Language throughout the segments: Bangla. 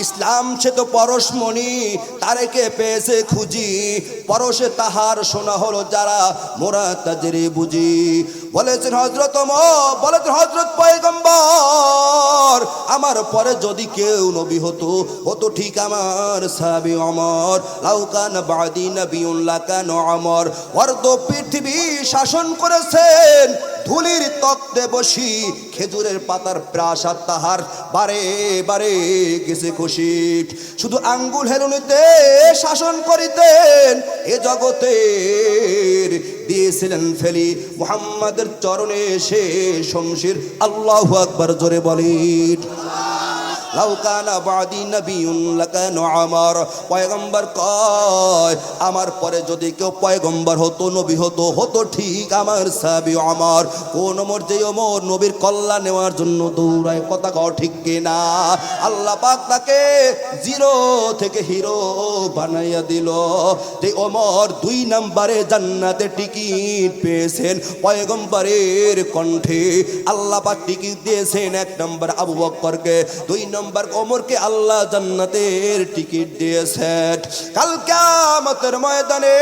ইসলাম সে তো পরশমণি, তারেকে পেয়েছে খুঁজি, পরশে তাহার শোনা হলো যারা মোরা তাজরে বুঝি। বলেছেন হযরত বলেছেন হযরত পয়গম্বর, আমার পরে যদি কেউ নবী হতো হতো ঠিক আমার সাহাবী ওমর। লাউ কানা বাদি নবিয়্যুন লাকানা ওমর। অর্ধ পৃথিবী শাসন করেছেন ধুলির তক্তে বসি, খেজুরের পাতার প্রাসাদ তাহার বারে বারে গেছে খুশি। শুধু আঙ্গুল হেলুনিতে শাসন করিতেন এ জগতের, দিয়েছিলেন ফেলি মুহাম্মাদের চরণে সে শমশির। আল্লাহু আকবার, জোরে বলেন। লাউ কানা বাদি নবিয়্যুন লাকানা ওমর। পয়গম্বর কয় আমার পরে যদি কেউ পয়গম্বর হতো নবী হতো হতো ঠিক আমার সাহাবী ওমর। কোন ওমর? যে ওমর নবীর কল্যাণ নেওয়ার জন্য দৌড়ায়। কথা কও ঠিক কিনা? আল্লাহ পাক তাকে জিরো থেকে হিরো বানাইয়া দিল। যে ওমর 2 নম্বরে জান্নাতে টিকিট পেয়েছেন পয়গম্বরের কণ্ঠে। আল্লাহ পাক টিকিট দিয়েছেন 1 নম্বর আবু বকরকে, 2 নম্বর ওমরকে আল্লাহ জান্নাতের টিকিট দিয়েছেন। কাল কিয়ামতের ময়দানে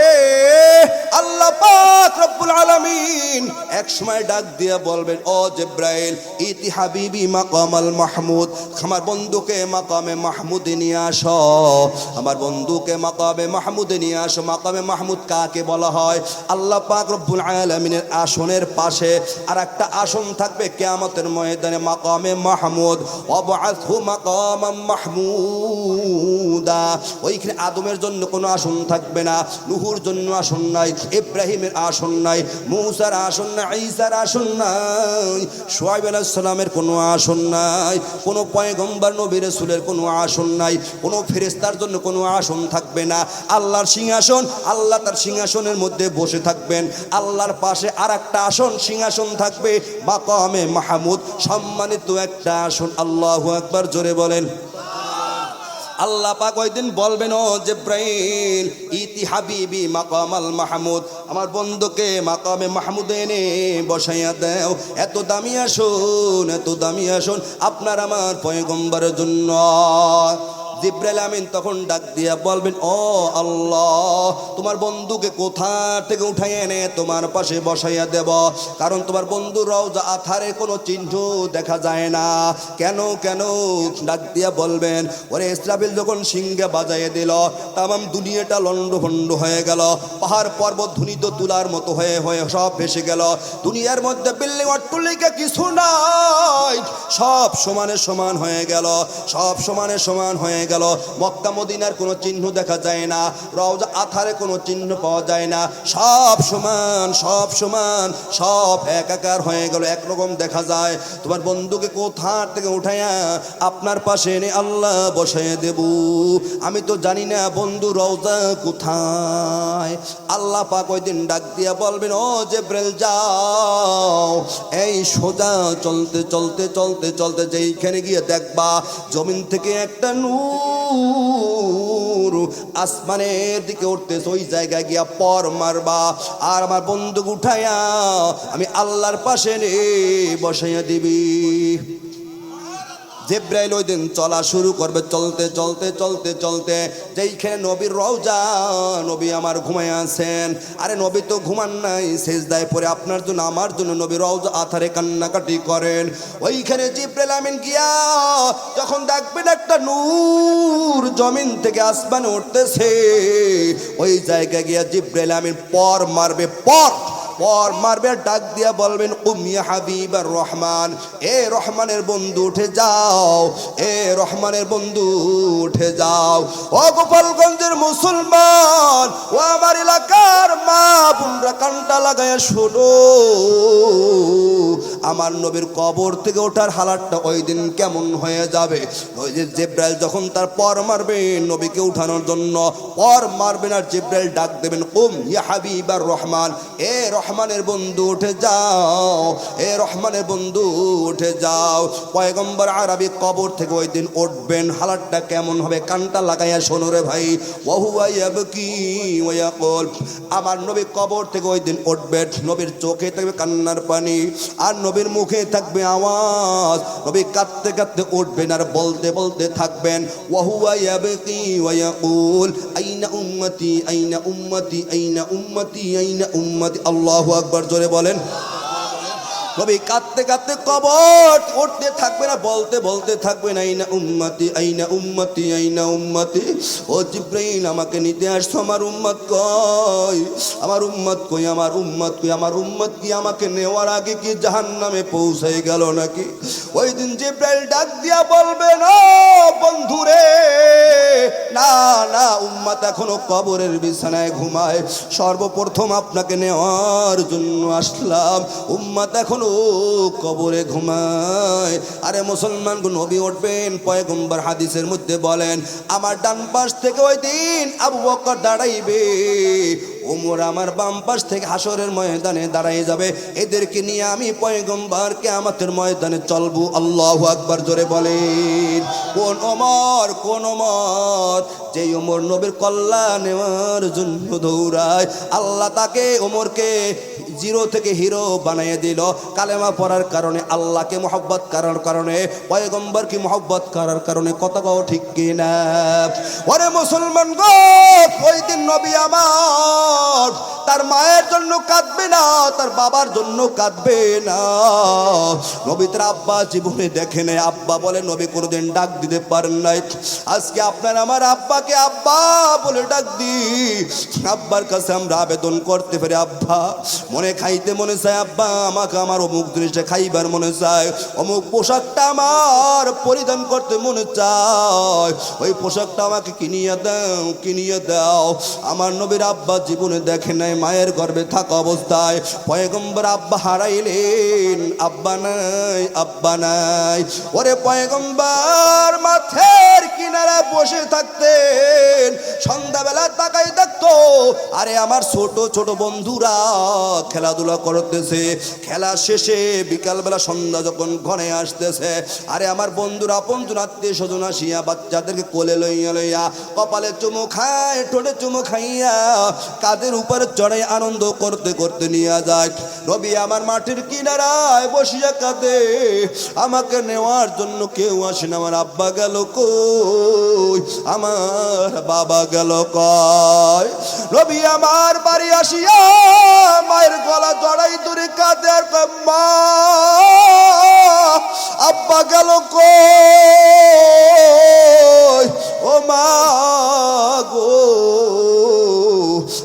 আল্লাহ পাক রব্বুল আলামিন এক সময় ডাক দিয়ে বলবেন, ও জিবরাইল ইতি হাবিবি মাকামাল মাহমুদ, আমার বন্ধুকে মাকামে মাহমুদে নিয়ে আসো, আমার বন্ধুকে মাকামে মাহমুদে নিয়ে আসো। মাকামে মাহমুদ কাকে বলা হয়? আল্লাহ পাক রব্বুল আলামিনের আসনের পাশে আর একটা আসন থাকবে কিয়ামতের ময়দানে, মাকামে মাহমুদ। ওয়াবআথহু মাকামাম মাহমুদা। ওইখানে আদমের জন্য কোনো আসন থাকবে না, নূহুর জন্য আসন নাই, ইব্রাহিমের আসন নাই, মূসার আসন নাই, ঈসার আসন নাই, শুআয়ব আলাইহিস সালামের কোনো আসন নাই, কোনো পয়গম্বর নবী রাসূলের কোনো আসন নাই, কোনো ফেরেশতার জন্য কোনো আসন থাকবে না। আল্লাহর সিংহাসন, আল্লাহ তার সিংহাসনের মধ্যে বসে থাকবেন। আল্লাহর পাশে আর একটা আসন সিংহাসন থাকবে, মাকামে মাহমুদ, সম্মানিত একটা আসন। আল্লাহু আকবার, জোরে বলেন। আল্লাহ পাক ওই দিন বলবেন, ও জিবরাইল ইতি হাবিবি মাকামাল মাহমুদ, আমার বন্ধুকে মাকামে মাহমুদে এনে বসাইয়া দাও। এত দামি আসন, এত দামি আসন আপনার আমার পয়গম্বরের জন্য। জিবরাইল আমিন তখন ডাক দিয়া বলবেন, ও আল্লাহ, তোমার বন্ধুকে কোথা থেকে উঠাই এনে তোমার পাশে বসাইয়া দেব? কারণ তোমার বন্ধুর রওজা আথারে কোনো চিহ্ন দেখা যায় না। কেন কেন? ডাক দিয়া বলবেন, ওরে ইসরাফিল যখন সিংহে বাজাইয়ে দিল, তামাম দুনিয়াটা লন্ডভন্ড হয়ে গেল, পাহাড় পর্বত ধুনিত তুলার মতো হয়ে হয়ে সব ভেসে গেল। দুনিয়ার মধ্যে বিল্ডিং অট্টালিকা কিছু নাই, সব সমানে সমান হয়ে গেল, সব সমানে সমান হয়ে গেল। মক্কা মদিনার কোনো চিহ্ন দেখা যায় না, রওজা আথারে কোনো চিহ্ন পাওয়া যায় না, সব সমান, সব সমান, সব একাকার হয়ে গেল, একরকম দেখা যায়। তোমার বন্ধুকে কোথা থেকে উঠাইয়া আপনার পাশে এনে আল্লাহ বসাইয়া দেব? আমি তো জানি না বন্ধু রওজা কোথায়। আল্লাহ পাক ওই দিন ডাক দিয়া বলবেন, ও জিবরাইল যাও, এই সোজা চলতে চলতে চলতে চলতে যেইখানে গিয়ে দেখবা জমিন থেকে একটা নূর আসমানের দিকে উঠতেছে, ওই জায়গায় গিয়া পর মারবা, আর আমার বন্দুক উঠাইয়া আমি আল্লাহর পাশে রে বসাইয়া দিবি। জিবরাইল ওই দিন চলা শুরু করবে, চলতে চলতে চলতে চলতে যেইখানে নবীর রওজা, নবী আমার ঘুমায় আছেন। আরে নবী তো ঘুমান নাই, সেজদায় পড়ে আপনার জন্য আমার জন্য নবী রওজা আথারে কান্নাকাটি করেন। ওইখানে জিবরাইল আমিন গিয়া যখন দেখবেন একটা নূর জমিন থেকে আসমানে উঠতেছে, ওই জায়গায় গিয়া জিবরাইল আমিন পর মারবে, পর মারবে, ডাক দিয়া বলবেন, উমিয়া হাবিবার রহমান, এ রহমানের বন্ধু উঠে যাও, এ রহমানের বন্ধু উঠে যাও। ও গোপালগঞ্জের মুসলমান, ও আমার এলাকার মা বোনরা কানটা লাগায়া শোনো, আমার নবীর কবর থেকে ওঠার হালাতটা ওই দিন কেমন হয়ে যাবে। ওই যে জিবরাইল যখন তার পর মারবে নবীকে উঠানোর জন্য, পর মারবেন আর জিবরাইল ডাক দেবেন, উম ইয়া হাবিবার রহমান, এ রহমানের বন্ধু উঠে যাও, যাও, এ রহমানের বন্ধু উঠে যাও। পয়গম্বর আরবি কবর থেকে ওই দিন উঠবেন, হালাতটা কেমন হবে কানটা লাগাইয়া শোনো রে ভাই। ওয়াহুয়া ইয়াবকি ওয়া ইয়াকুল, আমার নবী কবর থেকে ওই দিন উঠবেন, নবীর চোখে থাকবে কান্নার পানি আর নবীর মুখে থাকবে আওয়াজ। নবী কাঁদতে কাঁদতে উঠবেন আর বলতে বলতে থাকবেন ওয়াহুয়া ইয়াবকি ওয়া ইয়াকুল আইনা উম্মতি আইনা উম্মতি আইনা উম্মতি আইনা উম্মতি। আল্লাহু আকবার, জোরে বলেন। নবী কাঁদতে কাঁদতে কবর উঠতে থাকবে না, বলতে বলতে থাকবে না আইনা উম্মতি আইনা উম্মতি আইনা উম্মতি। ও জিব্রাইল, আমাকে নিতে আসছো, আমার উম্মত কই, আমার উম্মত কই, আমার উম্মত কই, আমার উম্মত কি আমাকে নেওয়ার আগে কি জাহান্নামে পৌঁছে গেল নাকি? ওই দিন জিব্রাইল ডাক দিয়া বলবে না বন্ধুরে, না না, উম্মত এখনো কবরের বিছানায় ঘুমায়, সর্বপ্রথম আপনাকে নেওয়ার জন্য আসলাম, উম্মত এখনো কবরে ঘুমায়। আরে মুসলমান, নবী উঠবেন, পয়গম্বর হাদিসের মধ্যে বলেন আমার ডান পাশ থেকে ওই দিন আবু বকর দাঁড়াইবে, ওমর আমার বাম পাশ থেকে হাসরের ময়দানে দাঁড়াই যাবে। এদেরকে নিয়ে আমি পয়গম্বর কিয়ামতের ময়দানে চলবো। আল্লাহু আকবার, জোরে বলেন। কোন ওমর? কোন ওমর? যেই ওমর নবীর কল্যাণ নেওয়ার জন্য দৌড়ায়, আল্লাহ তাকে ওমরকে জিরো থেকে হিরো বানিয়ে দিল। কালেমা পড়ার কারণে, আল্লাহকে মহব্বত করার কারণে, পয়গম্বরকে মহব্বত করার কারণে। কথা কও ঠিক কিনা? ওরে মুসলমান গো, ওই দিন নবী আমার তার মায়ের জন্য কাঁদবে না, তার বাবার জন্য কাঁদবে না। নবী তার আব্বা জীবনে দেখে নেই, আব্বা বলে নবী কোনোদিন ডাক দিতে পারেন নাই। আজকে আপনার আমার আব্বাকে আব্বা বলে ডাক দিই, আব্বার কাছে আমরা আবেদন করতে পারি, আব্বা মনে খাইতে মনে চায়, আব্বা আমাকে আমার অমুক জিনিসটা খাইবার মনে চায়, অমুক পোশাকটা আমার পরিধান করতে মনে চায়, ওই পোশাকটা আমাকে কিনিয়ে দাও, কিনিয়ে দাও। আমার নবীর আব্বা জীবনে দেখে নাই, মায়ের গর্ভে থাকা অবস্থায় পয়গম্বর আব্বা হারাইলেন, আব্বা নাই, আব্বা নাই। ওরে পয়গম্বর মাঠের কিনারে বসে থাকতেন, সন্ধ্যাবেলা তাকাই দেখতো, আরে আমার ছোট ছোট বন্ধুরা খেলাধুলা করতেছে, খেলা শেষে বিকালবেলা সন্ধ্যা যখন ঘরে আসতেছে, আরে আমার বন্ধুরা আপনজন আত্মীয় স্বজন আসিয়া বাচ্চাদেরকে কোলে লইয়া লইয়া কপালে চুমু খায়, ঠোঁটে চুমু খাইয়া কাদের উপরে চড়াই আনন্দ করতে করতে নিয়ে যায়। নবী আমার মাটির কিনারায় বসিয়া কাঁদে, আমাকে নেওয়ার জন্য কেউ আসে না, আমার আব্বা গেল কই, আমার বাবা গেল কই। নবী আমার বাড়ি আসিয়া মায়ের গলা জড়াই ধরে কাঁদে আর কয়, মা আব্বা গেল কই, ও মা গো।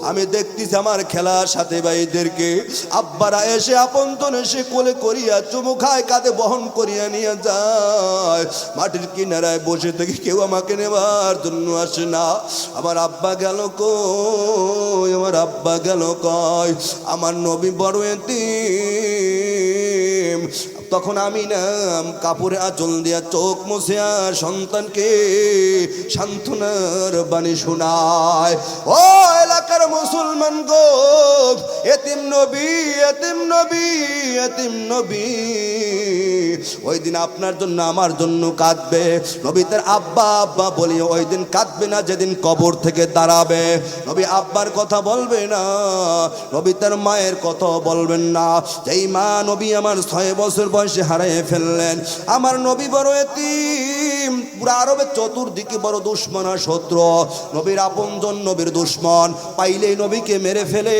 আমি দেখতেছি আমার খেলার সাথে ভাইদেরকে আব্বারা এসে আপনজন এসে কোলে করিয়া চুমু খায়, কাঁধে বহন করিয়া নিয়ে যায়। মাটির কিনারায় বসে থেকে কেউ আমাকে নেবার জন্য আসে না, আমার আব্বা গেল কই, আমার আব্বা গেল কই। আমার নবী বড় এতিম, তখন আমি নাম কাপড়ে আঁচল দিয়া চোখ মুছিয়া সন্তানকে সান্ত্বনার বাণী শোনায়। ও এলাকার মুসলমান গো, এতিম নবী, এতিম নবী, এতিম নবী ওই দিন আপনার জন্য আমার জন্য কাঁদবে। নবী তার আব্বা আব্বা বলি ওই দিন কাঁদবে না, যেদিন কবর থেকে দাঁড়াবে। নবী আব্বার কথা বলবে না, নবী তার মায়ের কথা বলবেন না। যেই মা নবী আমার 6 বছর বয়সে হারিয়ে ফেললেন, আমার নবী বড় এতিম, পুরো আরবের চতুর্দিকে বড় দুশ্মন আর শত্রু। নবীর আপনজন নবীর দুশ্মন, পাইলেই নবীকে মেরে ফেলে।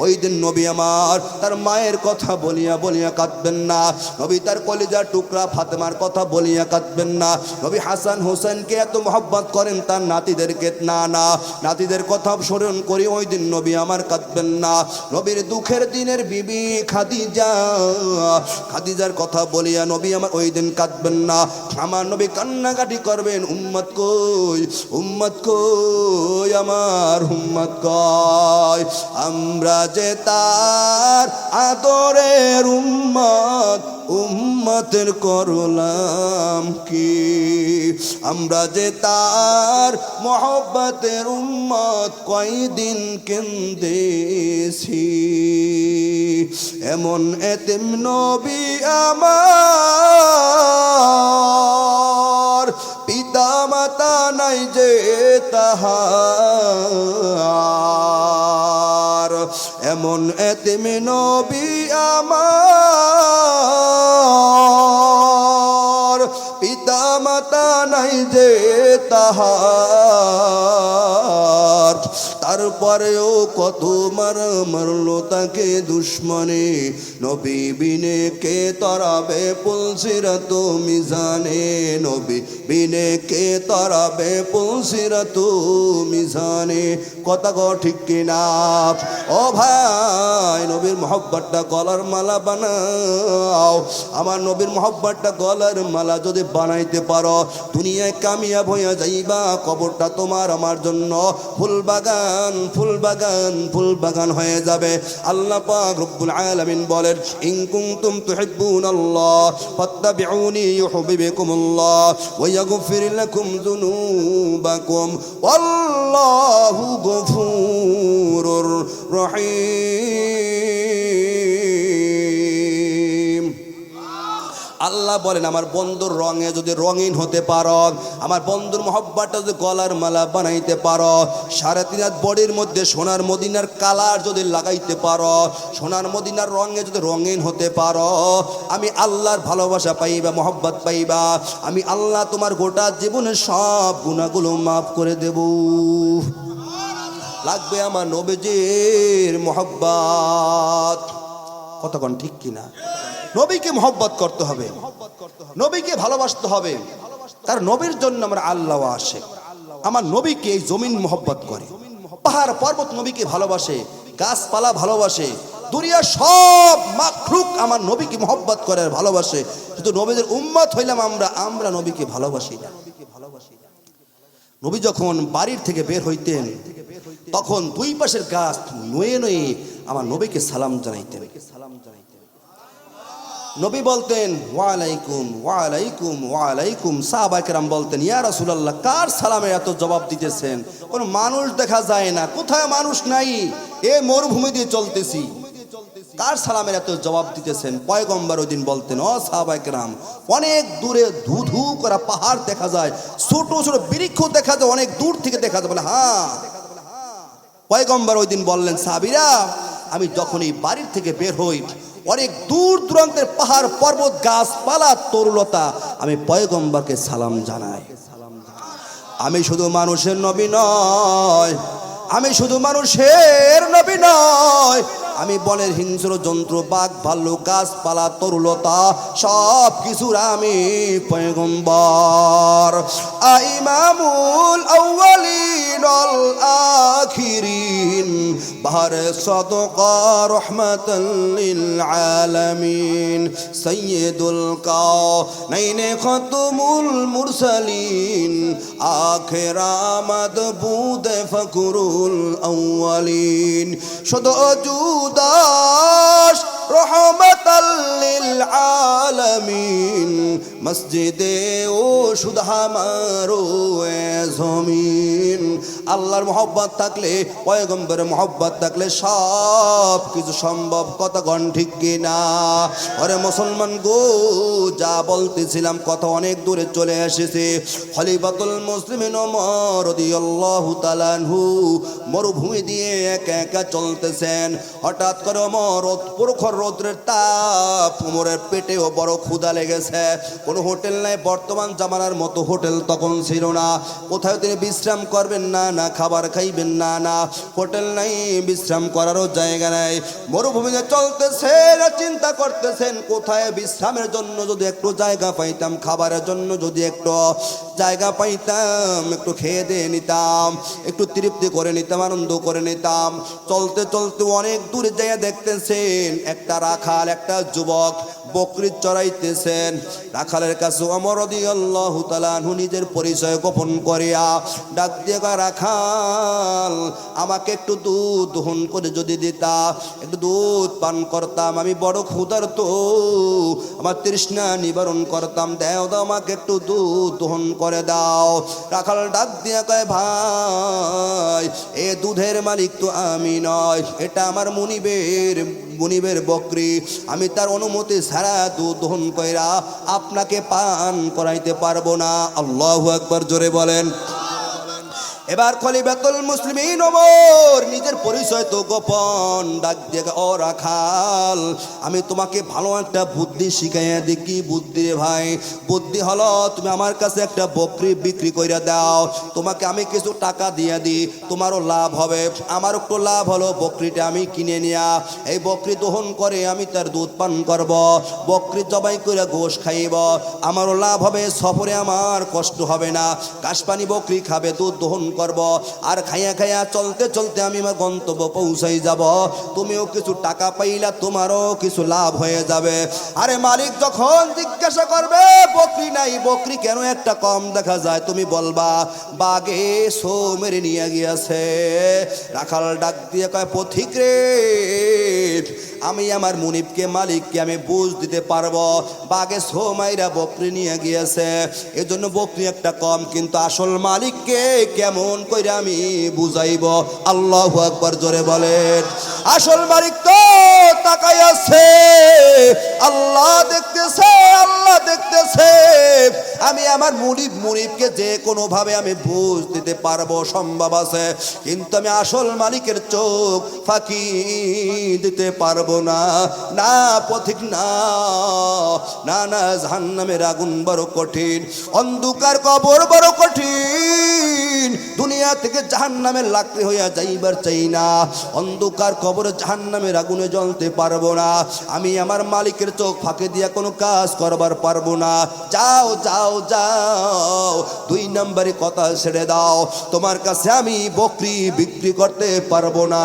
ওই দিন নবী আমার তার মায়ের কথা বলিয়া বলিয়া কাঁদবেন না, নবী তার কলিজার টুকরা ফাতেমার কথা বলিয়া কাঁদবেন না। নবী হাসান হোসেনকে এত মহব্বত করেন, তার নাতিদেরকে না না নাতিদের কথা স্মরণ করি ওই দিন নবী আমার কাঁদবেন না। নবীর দুঃখের দিনের বিবি খাদিজা, খাদিজার কথা বলিয়া নবী আমার ওই দিন কাঁদবেন না। আমার নবী কান্নাকাটি করবেন, উম্মত কই, উম্মত কই, আমার উম্মত কই। আমরা যে তার আদরের উম্মত, উম্মতের করলাম কি আমরা যে তার মহব্বতের উম্মত কয়দিন কেন্দেছি এমন এতিম নবী আমার পিতা মাতা নাই যে তাহার এমন এতিম নবী আমার পিতা মাতা নাই যে তাহার তারপরেও কত মারলো তাকে দুশ্মনে নবী বিনে কে তরাবে পুলসিরাত মিজানে নবী বিনে কে তরাবে পুলসিরাত মিজানে কথা গো ঠিক কিনা ও ভাই নবীর মহব্বতটা গলার মালা বানাও আমার নবীর মহব্বতটা গলার মালা যদি বানাইতে পারো দুনিয়ায় কামিয়াব হইয়া যাইবা কবরটা তোমার আমার জন্য ফুল বাগান ফুল বাগান ফুল বাগান হয়ে যাবে আল্লাহ পাক রব্বুল আলামিন বলেন ইন কুনতুম তুহিব্বুনাল্লাহ ফাত্তাবিউনি ইউহিব্বুকুমুল্লাহ ওয়া ইয়াগফির লাকুম যুনুবাকুম ওয়াল্লাহু গফুরুর রহিম আল্লাহ বলেন আমার বন্ধুর রঙে যদি রঙিন হতে পারো আমার বন্ধুর মহব্বতটা যদি গলার মালা বানাইতে পারো 3.5 হাত বডির মধ্যে সোনার মদিনার কালার যদি লাগাইতে পারো সোনার মদিনার রঙে যদি রঙিন হতে পারো আমি আল্লাহর ভালোবাসা পাইবা মহব্বত পাইবা আমি আল্লাহ তোমার গোটা জীবনের সব গুনাহগুলো মাফ করে দেব লাগবে আমার নবীজির মহব্বত কতক্ষণ ঠিক কিনা নবীকে মহব্বত করতে হবে নবীকে ভালোবাসতে হবে তার নবীর জন্য আমরা আল্লাহ আশিক আমার নবীকে এই জমিন মহব্বত করে পাহাড় পর্বত নবীকে ভালোবাসে গাছপালা ভালোবাসে দুনিয়ার সব মাখলুক আমার নবীকে মহব্বত করে আর ভালোবাসে শুধু নবীদের উম্মত হইলাম আমরা নবীকে ভালোবাসি না নবী যখন বাড়ির থেকে বের হইতেন তখন দুই পাশের গাছ নয়ে নয়ে আমার নবীকে সালাম জানাইতেন নবী বলতেন ওয়ালাইকুম ওয়ালাইকুম ওয়ালাইকুম সাহাবায়ে কেরাম বলতেন ইয়া রাসূলুল্লাহ কার সালামে এত জবাব দিতেছেন কোন মানুষ দেখা যায় না কোথায় মানুষ নাই এ মরুভূমি দিয়ে চলতেছি কার সালামের এত জবাব দিতেছেন পয়গম্বর ওইদিন বলতেন ও সাহাবায়ে কেরাম অনেক দূরে ধুধু করা পাহাড় দেখা যায় ছোট ছোট বৃক্ষ দেখা যায় অনেক দূর থেকে দেখা যায় বলে হ্যাঁ পয়গম্বর ওইদিন বললেন সাহাবীরা আমি যখন এই বাড়ির থেকে বের হই অনেক দূর দূরান্তের পাহাড় পর্বত গাছপালা তরুলতা আমি পয়গম্বরকে সালাম জানাই আমি শুধু মানুষের নবী নয় আমি শুধু মানুষের নবী নয় আমি বনের হিংস্র জন্তু বাঘ ভাল্লুক গাছপালা তরুলতা সব কিছুর আমি পয়গম্বর ইমামুল আউয়ালিন ওয়াল আখিরিন বাহরে সাদকা রাহমাতাল লিল আলামিন সাইয়্যিদুল কাওনাইন খাতামুল মুরসালিন আখির মাদবুদ ফকরুল আউয়ালিন শুধু দাস রহমাতাল লিল আলামিন মসজিদে ও শুধু আমারো জমিন আল্লাহর মহব্বত থাকলে পয়গম্বরের মহব্বত থাকলে সব কিছু সম্ভব কতক্ষণ ঠিক কিনা আরে মুসলমান গো যা বলতেছিলাম কথা অনেক দূরে চলে এসেছে খলিফাতুল মুসলিমিন ওমর রাদিয়াল্লাহু তাআলা আনহু মরুভূমি দিয়ে একা একা চলতেছেন হঠাৎ করে ওমর প্রখর রৌদ্রের তাপ ওমরের পেটেও বড় ক্ষুধা লেগেছে কোনো হোটেল নাই বর্তমান জামানার মতো হোটেল তখন ছিল না কোথায় তিনি বিশ্রাম করবেন না না খাবার খাইবেন না না হোটেল নাই বিশ্রাম করারও জায়গা নাই মরুভূমিতে চলতেছেন চিন্তা করতেছেন কোথায় বিশ্রামের জন্য যদি একটু জায়গা পাইতাম খাবারের জন্য যদি একটু জায়গা পাইতাম একটু খেয়ে দিয়ে নিতাম একটু তৃপ্তি করে নিতাম আনন্দ করে নিতাম চলতে চলতে অনেক দূরে যাইয়া দেখতেছেন একটা রাখাল একটা যুবক বকরি চড়াইতেছেন। রাখালের কাছে ওমর রাদিয়াল্লাহু তাআলা আনহু নিজের পরিচয় গোপন করিয়া ডাক দিয়ে কয়, রাখাল আমাকে একটু দুধ দহন করে যদি দিতা, একটু দুধ পান করতাম, আমি বড় ক্ষুধার্ত, আমার তৃষ্ণা নিবারণ করতাম, দাও দাও আমাকে একটু দুধ দহন করে দাও। রাখাল ডাক দিয়ে কয়, ভাই এ দুধের মালিক তো আমি নয়, এটা আমার মুনিবের বকরি, আমি তার অনুমতি ছাড়া দুধ দহন কইরা আপনাকে পান করাইতে পারবো না। আল্লাহু আকবার, জোরে বলেন। এবার খলিফাতুল মুসলিমিন ওমর নিজের পরিচয় তো গোপন, ডাক দিয়ে ও রাখাল আমি তোমাকে ভালো একটা বুদ্ধি শিখাইয়া দিই। কি বুদ্ধি ভাই? বুদ্ধি হলো তুমি আমার কাছে একটা বকরি বিক্রি কইরা দাও, তোমাকে আমি কিছু টাকা দিয়ে দিই, তোমারও লাভ হবে, আমারও একটু লাভ হলো। বকরিটা আমি কিনে নিয়া এই বকরি দহন করে আমি তার দুধ পান করব, বকরি জবাই করে গোশ খাইব, আমারও লাভ হবে, সফরে আমার কষ্ট হবে না, ঘাস পানি বকরি খাবে, দুধ দহন করব, আর খাইয়া খাইয়া চলতে চলতে আমি আমার গন্তব্য পৌঁছাই যাব, তুমিও কিছু টাকা পাইলা, তোমারও কিছু লাভ হয়ে যাবে। আরে মালিক যখন জিজ্ঞাসা করবে বকরি নাই, বকরি কেন একটা কম দেখা যায়, তুমি বলবা বাগে সো মেরে নিয়ে গিয়েছে। রাখাল ডাক দিয়ে কয়, পথিক রে আমি আমার মুনিবকে মালিককে আমি বুঝ দিতে পারবো, বাগে সো মাইরা বকরি নিয়ে গিয়েছে, এজন্য বকরি একটা কম, কিন্তু আসল মালিককে কেমন কইরা আমি বুঝাইব? আল্লাহু আকবার, জোরে বলেন। আসল মালিক তো তাকাই আছে, আল্লাহ দেখতেছে, আল্লাহ দেখতেছে, আমি আমার মুনিবকে যে কোনো ভাবে আমি বুঝ দিতে পারবো, সম্ভব আছে, কিন্তু আমি আসল মালিকের চোখ ফাঁকি দিতে পারবো না। না পথিক, না না না, জাহান্নামের আগুন বড় কঠিন, অন্ধকার কবর বড় কঠিন, দুনিয়া থেকে জাহান্নামের লাকড়ি হইয়া যাইবার চাই না, অন্ধকার কবরে জাহান্নামের আগুনে জ্বলতে পারবো না, আমি আমার মালিকের চোখ ফাঁকে দিয়া কোনো কাজ করবার পারবো না। যাও যাও যাও, 2 নম্বরে কথা ছেড়ে দাও, তোমার কাছে আমি বকরি বিক্রি করতে পারবো না।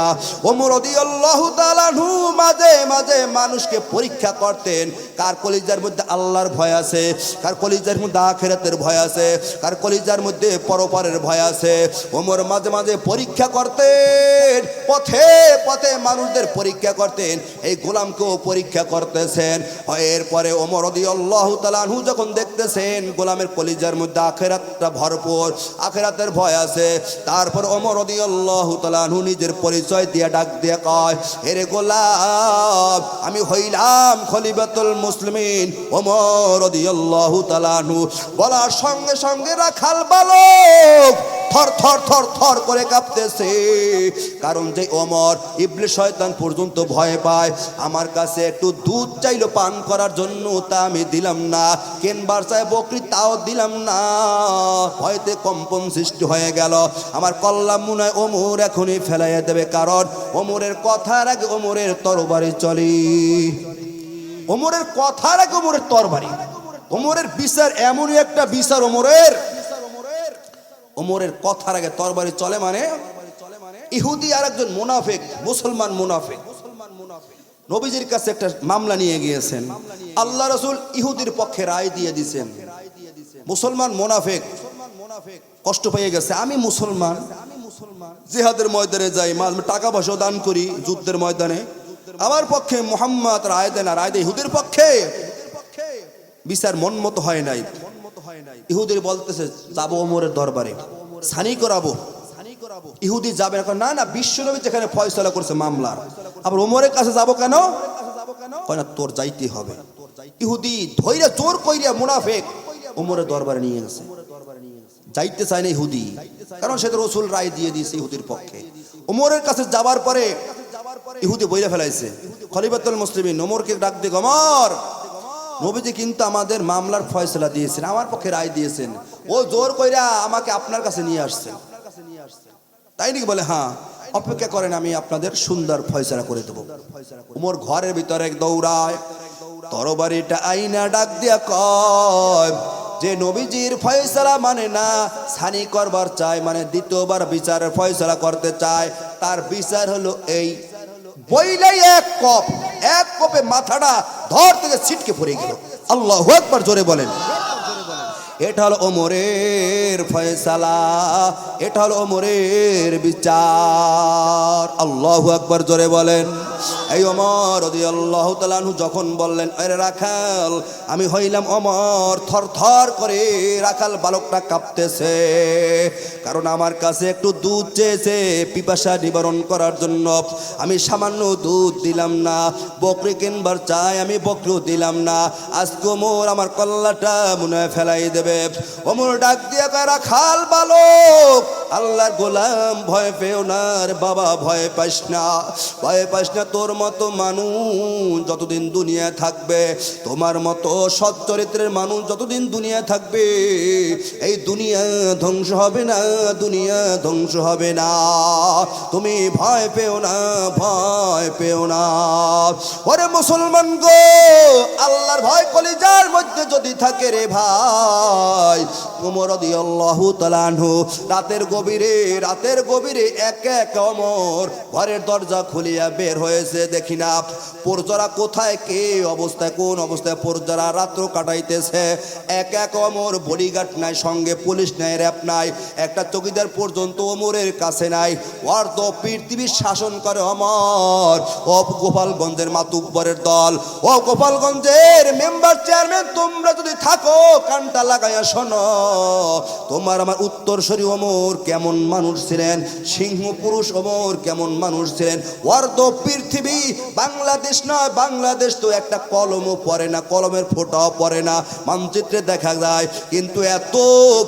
ওমর রাদিয়াল্লাহু তাআলা আনহু মাঝে মাঝে মানুষকে পরীক্ষা করতেন, কার কলিজার মধ্যে আল্লাহর ভয় আছে, কার কলিজার মধ্যে আখিরাতের ভয় আছে, কার কলিজার মধ্যে পরপারের ভয় আছে। ওমর মাঝে মাঝে পরীক্ষা করতেন, পথে পথে মানুষদের পরীক্ষা করতেন, এই গোলামকেও পরীক্ষা করতেছেন। এরপরে ওমর রাদিয়াল্লাহু তাআলা আনহু যখন দেখতেছেন গোলামের কলিজার মধ্যে আখিরাতটা ভরপুর, আখিরাতের ভয় আছে, তারপর ওমর রাদিয়াল্লাহু তাআলা আনহু নিজের পরিচয় দিয়ে ডাক দিয়ে কয়, এরে গোলাম আমি হইলাম খলিফাতুল মুসলিমিন ওমর রাদিয়াল্লাহু তাআলা আনহু। বলার সঙ্গে সঙ্গে রাখাল বালক থর থর থর থর করে কাঁপতেছে, কারণ যে ওমর ইবলিস শয়তান পর্যন্ত ভয় পায়, আমার কাছে একটু দুধ চাইলো পান করার জন্য, তা আমি দিলাম না, কেনবার চাই বকরি তাও দিলাম না, ভয়তে কম্পন সৃষ্টি হয়ে গেল, আমার কল্লা মনে হয় ওমর এখনই ফেলাইয়া দেবে, কারণ ওমরের কথার আগে ওমরের তরবারি চলি, ওমরের কথার আগে ওমরের তরবারি, ওমরের বিচার এমনই একটা বিচার, ওমরের কথার আগে তরবারি চলে, মানে ইহুদি আর একজন মুনাফিক, মুসলমান মুনাফিক নবীজির কাছে একটা মামলা নিয়ে গিয়েছেন, আল্লাহ রাসূল ইহুদির পক্ষে রায় দিয়ে দিয়েছেন। মুসলমান মুনাফিক কষ্ট পেয়ে গেছে, আমি মুসলমান, জিহাদের ময়দানে যাই, টাকা পয়সা দান করি যুদ্ধের ময়দানে, আমার পক্ষে মুহাম্মদ রায় দেন, রায় দেয় ইহুদির পক্ষে, বিচার মন মতো হয় নাই। ইহুদির বলতেছে যাবো ওমরের দরবারে, সানি করাবো, ইহুদি যাবে না, না বিশ্বনবী যেখানে ফয়সালা করছে মামলার, আবার ওমরের কাছে যাবো কেন? কয় না তোর যাইতে হবে। ইহুদি ধৈর্য জোর কইরা মুনাফিক ওমরের দরবারে নিয়ে গেছে, যাইতে চায় না ইহুদি, কারণ সে তো রাসূল রায় দিয়ে দিয়েছে ইহুদির পক্ষে। ওমরের কাছে যাবার পরে ইহুদি বইলা ফেলাইছে, খলিফাতুল মুসলিমিন ওমরকে ডাক দিয়ে, ওমর নবীজি কিন্তু আমাদের মামলার ফয়সালা দিয়েছেন, আমার পক্ষে রায় দিয়েছেন, ও জোর কইরা আমাকে আপনার কাছে নিয়ে আসছেন, তাই নাকি? বলে হ্যাঁ, অপেক্ষা করেন, আমি আপনাদের সুন্দর ফয়সালা করে দেবো। ওমর ঘরের ভিতরে দৌড়ায়, তরবারিটা আইনা ডাক দিয়া কয়, যে নবীজির ফয়সালা মানে না, সানি করবার চায়, মানে দ্বিতীয়বার বিচারের ফয়সালা করতে চায়, তার বিচার হলো এই, বইলাই এক কপে মাথাটা ধর থেকে ছিটকে পড়ে গেল। আল্লাহু আকবার, জোরে বলেন। এটা হলো ওমরের ফয়সালা, এটা হলো ওমরের বিচার। আল্লাহু আকবার, জোরে বলেন। এই ওমর রাদিয়াল্লাহু তাআলা আনহু যখন বললেন, আরে রাখাল আমি হইলাম ওমর, থরথর করে রাখাল বালকটা কাঁপতেছে, কারণ আমার কাছে একটু দুধ চেয়েছে পিপাসা নিবারণ করার জন্য। আমি সামান্য দুধ দিলাম না, বকরি কিনবার চাই, আমি বকরিও দিলাম না। আজকে ওমর আমার কল্লাটা মনে হয় ফেলাই দেবে। ওমর ডাক দিয়ে কয়, রাখাল বালক, আল্লাহর গোলাম, ভয় পেও না রে বাবা, ভয় পাস না, ভয় পাস না। তোর মতো মানুষ যতদিন দুনিয়া থাকবে, তোমার মতো সৎ চরিত্রের মানুষ যতদিন দুনিয়া থাকবে, এই দুনিয়া ধ্বংস হবে না, দুনিয়া ধ্বংস হবে না। তুমি ভয় পেও না, ভয় পেও না। ওরে মুসলমান গো, আল্লাহর ভয় কলিজার মধ্যে যদি থাকে রে ভাই, ওমর রাদিয়াল্লাহু তাআলা আনহু রাতের গভীরে এক এক ওমর ঘরের দরজা খুলিয়া বের হয়েছে। দেখি না পরজরা কোথায়, কে অবস্থায়, কোন অবস্থায় পরজরা রাত্র কাটাইতেছে। এক এক ওমর, বডিগার্ড নাই, সঙ্গে পুলিশ নাই, র‍্যাব নাই, একটা চৌকিদার পর্যন্ত ওমরের কাছে নাই। অর্ধ পৃথিবীর শাসন করে ওমর। ও গোপালগঞ্জের মাতুব্বরের দল, ও গোপালগঞ্জের মেম্বার চেয়ারম্যান, তোমরা যদি থাকো কানটা লাগাইয়া শোনো, তোমার আমার উত্তরসূরি ওমর কেমন মানুষ ছিলেন, সিংহ পুরুষ ওমর কেমন মানুষ ছিলেন। অর্ধ পৃথিবী, বাংলাদেশ নয়, বাংলাদেশ তো একটা কলমও পড়ে না, কলমের ফোঁটাও পড়ে না, মানচিত্রে দেখা যায়, কিন্তু এত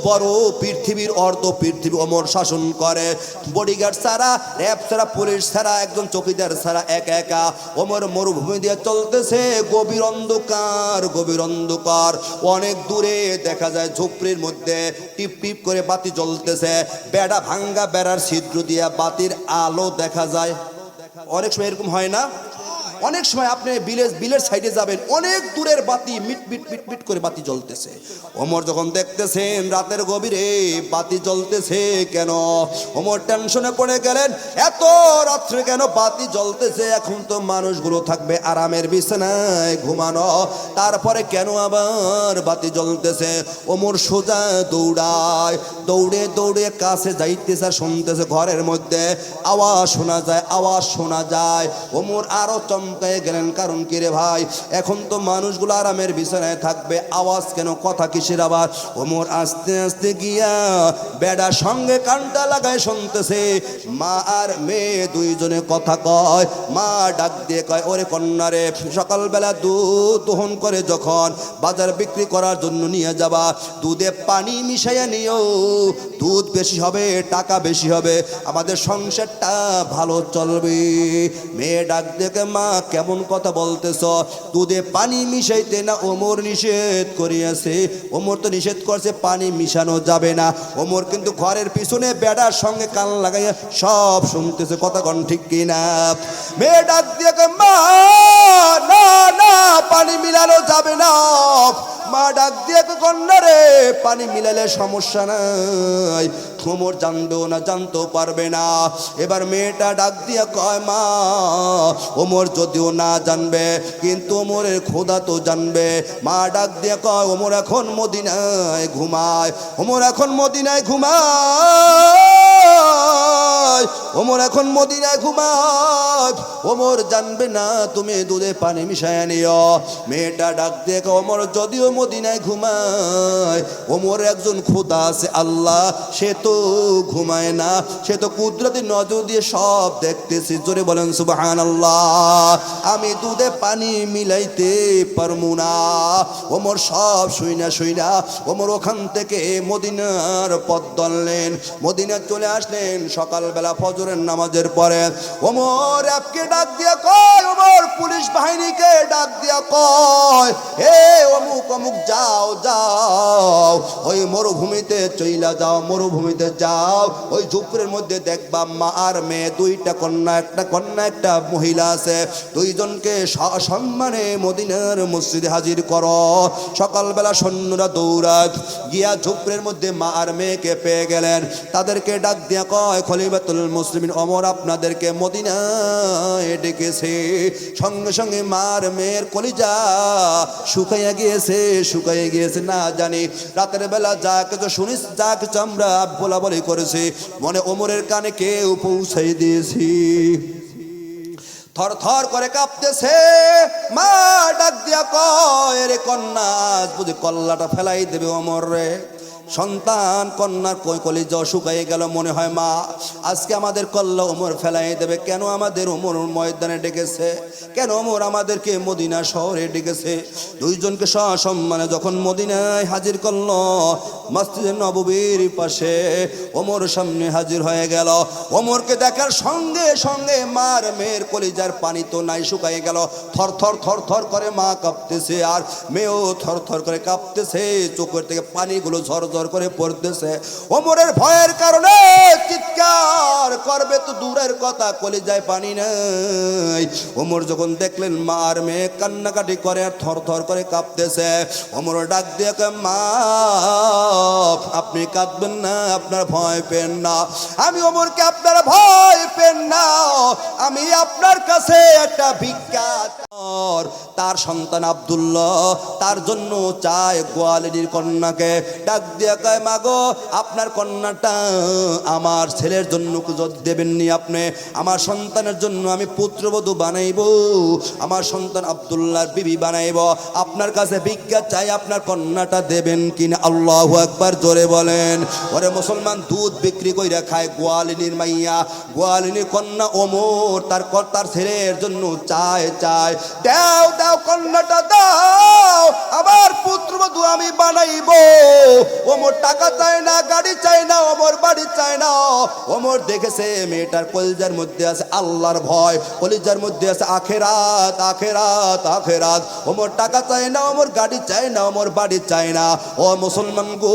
বড় পৃথিবীর অর্ধ পৃথিবী ওমর শাসন করে। বডিগার্ড ছাড়া, র‍্যাব ছাড়া, পুলিশ ছাড়া, একজন চৌকিদার ছাড়া একা একা ওমর মরুভূমি দিয়ে চলতেছে। গভীর অন্ধকার, গভীর অন্ধকার। অনেক দূরে দেখা যায় ঝোপড়ির মধ্যে টিপ টিপ করে বাতি জ্বলতেছে, বেড়া ভাঙ্গা বেড়ার ছিদ্র দিয়া বাতির আলো দেখা যায়। অনেক সময় এরকম হয় না, অনেক সময় আপনি বিলের সাইডে যাবেন, অনেক দূরের বাতি মিট মিট মিট মিট করে বাতি জ্বলতেছে। ওমর যখন দেখতেছেন রাতের গভীরে বাতি জ্বলতেছে কেন, ওমর টেনশনে পড়ে গেলেন, এত রাত্রে কেন বাতি জ্বলতেছে? এখন তো মানুষগুলো থাকবে আরামের বিছানায় ঘুমানো, তারপরে কেন আবার বাতি জ্বলতেছে? ওমর সোজা দৌড়ায়, দৌড়ে দৌড়ে কাছে যাইতেছে, শুনতেছে ঘরের মধ্যে আওয়াজ শোনা যায়, আওয়াজ শোনা যায়। ওমর আরো চমকায় গেলেন, কারণ কি রে ভাই, এখন তো মানুষগুলো আরামের বিছানায় থাকবে, আওয়াজ কেন, কথা কিসের আবার? ওমর আস্তে আস্তে গিয়া বেড়ার সঙ্গে কানটা লাগায় শুনতেছে। মা আর মেয়ে দুইজনে কথা কয়। মা ডাক দিয়ে কয়, ওরে কন্যা রে, সকালবেলা দুধ দহন করে যখন বাজার বিক্রি করার জন্য নিয়ে যাবা, দুধে পানি মিশাইয়া নিও, দুধ বেশি হবে, টাকা বেশি হবে, আমাদের সংসারটা ভালো চলবে। মেয়ে ডাক দেখে, মা কেমন কথা বলতেছ, দুধে পানি মিশাইতে না ওমর নিষেধ করিয়াছে। ওমর তো নিষেধ করছে, পানি মিশানো যাবে না। ওমর কিন্তু ঘরের পিছনে বেড়ার সঙ্গে কান লাগাইয়া সব শুনতেছে, কথা কন ঠিক কিনা? মেয়ে ডাক দিয়ে, মা না না, পানি মিলানো যাবে না। মা ডাক দিয়ে, কন্যা রে, পানি মিলালে সমস্যা নাই, ওমর জানবেও না, জানতেও পারবে না। এবার মেয়েটা ডাক দিয়ে কয়, মা ওমর যদিও না জানবে, কিন্তু ওমরের খোদা তো জানবে। মা ডাক দিয়ে কয়, ওমর এখন মদিনায় ঘুমায়, ওমর এখন মদিনায় ঘুমায়, ওমর এখন মদিনায় ঘুমায়, ওমর জানবে না, তুমি দুধে পানি মিশায় নিও। মেয়েটা ডাক দিয়ে কয়, ওমর যদিও মদিনায় ঘুমায়, ওমর একজন খোদা আছে, আল্লাহ, সে তো ঘুমায় না, সে তো কুদরতি নজর দিয়ে সব দেখতেছে। জোরে বলেন সুবহানাল্লাহ। আমি দুধে পানি মিলাইতে পারমু না। ওমর সব শুইনা শুইনা ওমর ওখান থেকে মদিনার পথ ধরলেন, মদিনা চলে আসলেন। সকালবেলা ফজরের নামাজের পরে ওমর আপকে ডাক দিয়া কয়, ওমর পুলিশ বাহিনীকে ডাক দিয়া কয়, হে অমুক অমুক, যাও যাও, ওই মরুভূমিতে চইলা যাও, মরুভূমিতে যাও, ওই ঝুপড়ির মধ্যে দেখবা মা আর মেয়ে, দুইটা কন্যা, একটা কন্যা একটা মহিলা আছে, দুইজনকে সম্মানে মদিনার মসজিদে হাজির করো। সকালবেলা সৈন্যরা দৌড়াত গিয়া ঝুপড়ির মধ্যে মা আর মেয়েকে পেয়ে গেলেন। তাদেরকে ডাক দিয়া কয়, খলিফাতুল মুসলিমিন মুসলিমিন ওমর আপনাদেরকে মদিনায় ডেকেছে। সঙ্গে সঙ্গে মার মেয়ের কলিজা শুকাইয়া গিয়েছে না জানি রাতের বেলা যা কিছু শুনিস, যা কিছু আমরা বলা বলি করেছি, মনে ওমরের কানে কেউ পৌঁছাই দিয়েছি। থর থর করে কাঁপতেছে। মা ডাক দিয়া কয়, রে কন্যা, আজ বুঝি কল্লাটা ফেলাই দেবে ওমর রে। সন্তান কন্যার কলিজা শুকাইয়ে গেল। মনে হয় মা আজকে আমাদের কল্লা ওমর ফেলাই দেবে। কেন আমাদের ওমর ময়দানে ডেকেছে? কেন ওমর আমাদেরকে মদিনা শহরে ডেকেছে? দুইজনকে সসম্মানে যখন মদিনায় হাজির করল, মসজিদে নববীর পাশে ওমর সামনে হাজির হয়ে গেল। ওমরকে দেখার সঙ্গে সঙ্গে মার মেয়ের কলিজার পানি তো নাই, শুকাইয়ে গেল। থর থর থর থর করে মা কাঁপতেছে, আর মেয়েও থর থর করে কাঁপতেছে। চোখের থেকে পানিগুলো ঝরঝর করে পড়তেছে। ওমরের ভয়ের কারণে চিৎকার করবে তো দূরের কথা, কলিজায় পানি নাই। ওমর যখন দেখলেন মার মেয়ে কান্নাকাটি করে আর থর থর করে কাঁপতেছে, ওমর ডাক দিয়ে কয়, মা আপনি কাঁদবেন না, আপনার ভয় পেন না। আমি ওমরকে আপনার ভয় পেন না, আমি আপনার কাছে একটা ভিক্ষা। তার সন্তান আব্দুল্লাহ তার জন্য চায় গোয়ালিনীর কন্যাকে। ডাক দিয়া কয়, মাগো আপনার কন্যাটা আমার ছেলের জন্য দেবেননি আপনি, আমার সন্তানের জন্য আমি পুত্রবধূ বানাইব, আমার সন্তান আব্দুল্লাহর বিবি বানাইব। আপনার কাছে ভিক্ষা চাই, আপনার কন্যাটা দেবেন কিনা? আল্লাহু আকবার জোরে বলেন। ওরে মুসলমান, দুধ বিক্রি কইরা খায় গোয়ালিনীর মাইয়া, গোয়ালিনীর কন্যা ওমর তার ছেলের জন্য চায় দাও দাও কন্যাটা দাও, আমার পুত্রবধূ আমি বানাইব। ওমর টাকা চায় না, গাড়ি চায় না, ওমর বাড়ি চায় না। ওমর দেখেছে মেয়েটার কলিজার মধ্যে আছে আল্লাহর ভয়, কলিজার মধ্যে আছে আখেরাত আখেরাত আখেরাত। ওমর টাকা চায় না, ওমর গাড়ি চায় না, ওমর বাড়ি চায় না। ও মুসলমান গো,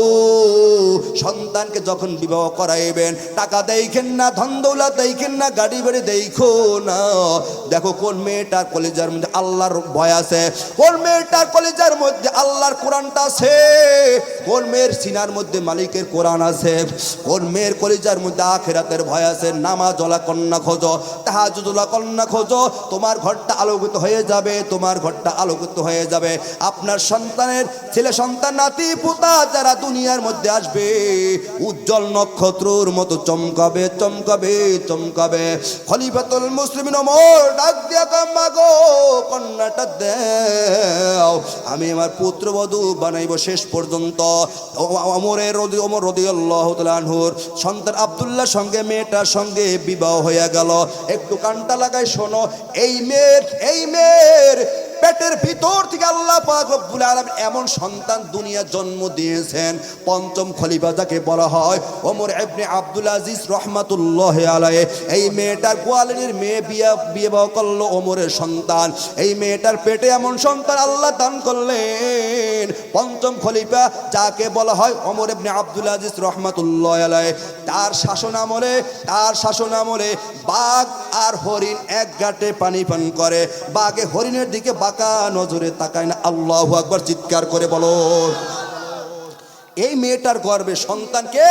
সন্তানকে যখন বিবাহ করাইবেন টাকা দেখেন না, ধন দৌলত দেখেন না, গাড়ি বাড়ি দেখো না। দেখো কোন মেয়েটার কলিজার মধ্যে আল্লাহর ভয় আছে, কোন মেয়েটার কলিজার মধ্যে আল্লাহর কোরআনটা আছে, কোন মেয়ের সিনার মধ্যে মালিকের কোরআন আছে, কোন মেয়ের কলিজার মধ্যে আখিরাতের ভয় আছে। নামাজওয়ালা কন্যা খোঁজো, তাহাজ্জুদওয়ালা কন্যা খোঁজো, তোমার ঘরটা আলোকিত হয়ে যাবে, তোমার ঘরটা আলোকিত হয়ে যাবে। আপনার সন্তানের ছেলে সন্তান নাতি পুতা যারা দুনিয়ার মধ্যে আসবে উজ্জ্বল নক্ষত্রর মতো চমকাবে চমকাবে চমকাবে। খলিফাতুল মুসলিমিন ওমর ডাক দিয়া কয়, মাগো কন্যাটা দাও, আমি আমার পুত্রবধূ বানাইব শেষ পর্যন্ত। ওমর রাদিয়াল্লাহু তাআলা আনহুর সন্তান আব্দুল্লাহর সঙ্গে মেয়েটার সঙ্গে বিবাহ হয়ে গেল। একটু কানটা লাগাই শোনো, এই মেয়ের পেটের ভিতর থেকে আল্লাহ পাক রব্বুল আলামিন এমন সন্তান দুনিয়া জন্ম দিয়েছেন। পঞ্চম খলিফা যাকে বলা হয় ওমর ইবনে আব্দুল আজিজ রাহমাতুল্লাহি আলাইহি, এই মেয়েটার গোয়ালিনীর মেয়ে বিবাহ করলো ওমরের সন্তান। এই মেয়েটার পেটে এমন সন্তান আল্লাহ দান করলেন। পঞ্চম খলিফা যাকে বলা হয় ওমর ইবনে আব্দুল আজিজ রাহমাতুল্লাহি আলাইহি, তার শাসন আমলে বাঘ আর হরিণ এক ঘাটে পানি পান করে। বাঘে হরিণের দিকে বাঁকা নজরে তাকায় না। আল্লাহু আকবার চিৎকার করে বলো। এই মেয়েটার গর্ভে সন্তানকে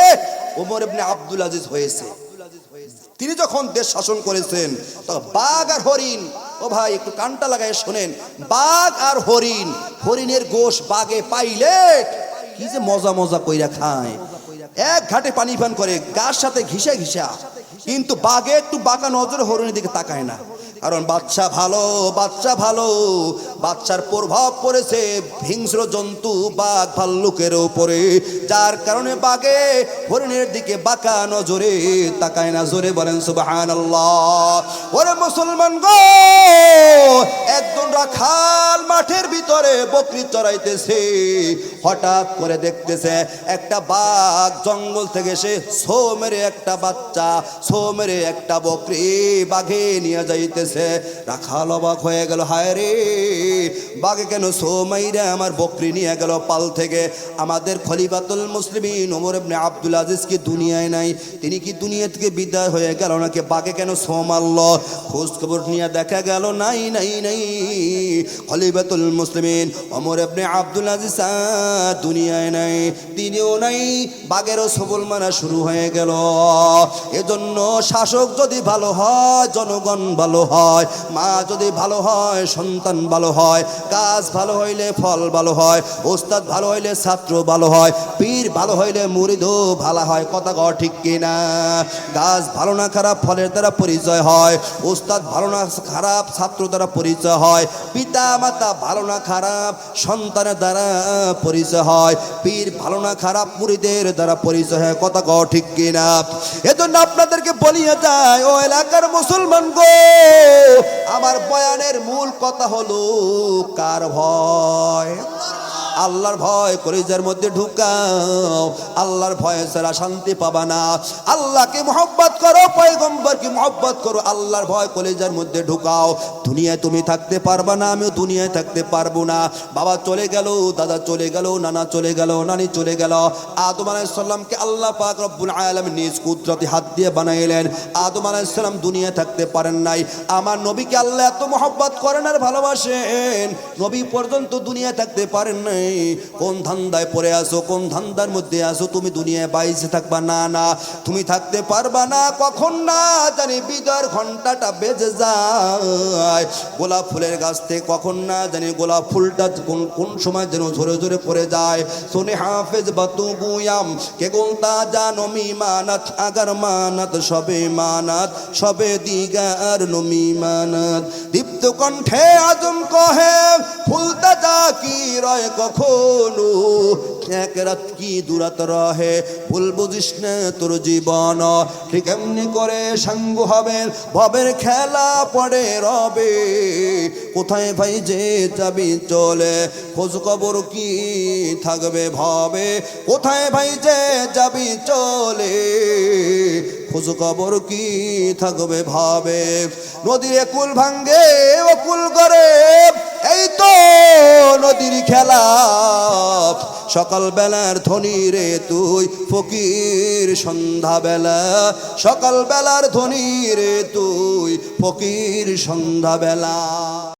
ওমর ইবনে আব্দুল আজিজ হয়েছে। তিনি যখন দেশ শাসন করেছেন তখন বাঘ আর হরিণ, ও ভাই একটু কানটা লাগায় শোনেন, বাঘ আর হরিণের গোশ বাঘে পাইলে কি যে মজা মজা কইরা খায়। এক ঘাটে পানি পান করে, গার সাথে ঘিসা, কিন্তু বাঘে একটু বাঁকা নজরে হরিণের দিকে তাকায় না। কারণ বাচ্চা ভালো, বাচ্চার প্রভাব পড়েছে হিংস্র জন্তু বাঘ ভাল্লুকের উপরে, যার কারণে বাঘে হরিণের দিকে বাঁকা নজরে তাকায় না। জোরে বলেন সুবহানাল্লাহ। ওরে মুসলমান গো, একজন রাখাল মাঠের ভিতরে বকরি চড়াইতেছে, হঠাৎ করে দেখতেছে একটা বাঘ জঙ্গল থেকে এসে ছো মেরে একটা বাচ্চা, ছো মেরে একটা বকরি বাঘে নিয়ে যাইতেছে। গেছে। রাখাল অবাক হয়ে গেল, হায় রে বাঘে কেন সো মাইরা আমার বকরি নিয়ে গেল পাল থেকে। আমাদের খলিফাতুল মুসলিমিন ওমর ইবনে আব্দুল আজিজ কি দুনিয়ায় নাই? তিনি কি দুনিয়া থেকে বিদায় হয়ে গেল নাকি? বাঘে কেন সো মারল? খোঁজ খবর নিয়ে দেখা গেল নাই নাই নাই, খলিফাতুল মুসলিমিন ওমর ইবনে আব্দুল আজিজ দুনিয়ায় নাই, তিনিও নাই, বাঘেরও সবল মারা শুরু হয়ে গেল। এজন্য শাসক যদি ভালো হয় জনগণ ভালো হয়, মা যদি ভালো হয় সন্তান ভালো হয়, গাছ ভালো হইলে ফল ভালো হয়, ওস্তাদ ভালো হইলে ছাত্র ভালো হয়, পীর ভালো হইলে মুরিদও ভালো হয়। কথা কও ঠিক কিনা? গাছ ভালো না খারাপ ফলের দ্বারা পরিচয় হয়, ওস্তাদ ভালো না খারাপ ছাত্র দ্বারা পরিচয় হয়, পিতা মাতা ভালো না খারাপ সন্তানের দ্বারা পরিচয় হয়, পীর ভালো না খারাপ মুরিদের দ্বারা পরিচয় হয়। কথা কও ঠিক কিনা? এজন্য আপনাদেরকে বলিয়া যায়, ও এলাকার মুসলমান গো, আমার বয়ানের মূল কথা হলো কার ভয়? আল্লাহর ভয় কলিজার মধ্যে ঢুকাও। আল্লাহর ভয়ে ছাড়া শান্তি পাবা না। আল্লাহকে মহব্বত করো, পয়গম্বরকে মহব্বত করো, আল্লাহর ভয় কলিজার মধ্যে ঢুকাও। দুনিয়ায় তুমি থাকতে পারবা না, আমিও দুনিয়ায় থাকতে পারবো না। বাবা চলে গেল, দাদা চলে গেল, নানা চলে গেল, নানি চলে গেল। আদম আলাইহিস সালামকে আল্লাহ পাক রব্বুল আলামিন নিজ কুদরতি হাত দিয়ে বানাইলেন। আদম আলাইহিস সালাম দুনিয়া থাকতে পারেন নাই। আমার নবীকে আল্লাহ এত মহব্বত করেন আর ভালোবাসেন, নবী পর্যন্ত দুনিয়া থাকতে পারেন নাই। কোন ধান্দায় পড়ে আসো, কোন ধান্দার মধ্যে আসো? তুমি দুনিয়ায় বাইসে থাকবা না, না তুমি থাকতে পারবা না। কখন না জানি বিদায়ের ঘন্টাটা বেজে যায়, গোলাপ ফুলের গাছ থেকে কখন না জানি গোলাপ ফুলটা কোন সময় যেন ঝরে ঝরে পড়ে যায়। সোনে হাফেজ বাতু বুয়াম কে গোলতা জানো মিমানাত, আগার মানাত সবে মানাত, সবে দিগার নমি মানাত। দীপ্ত কণ্ঠে আজম কহে ফুলতা যা কি রয় কখনো, এক রাত কি দুরাত রহে, ভুল বুঝিস না তোর জীবন। ঠিক এমনি করে সাঙ্গ হবে ভবের খেলা পড়ে রবে, কোথায় ভাই যে যাবি চলে, খোঁজ খবর কি থাকবে ভবে, কোথায় ভাই যে যাবি চলে, খোঁজ খবর কি থাকবে ভাবে। নদীর কুল ভাঙ্গে ও কুল করে, এই তো নদীর খেলা। সকাল বেলার ধনী রে তুই ফকির সন্ধ্যা বেলা, সকাল বেলার ধনী রে তুই ফকির সন্ধ্যা বেলা।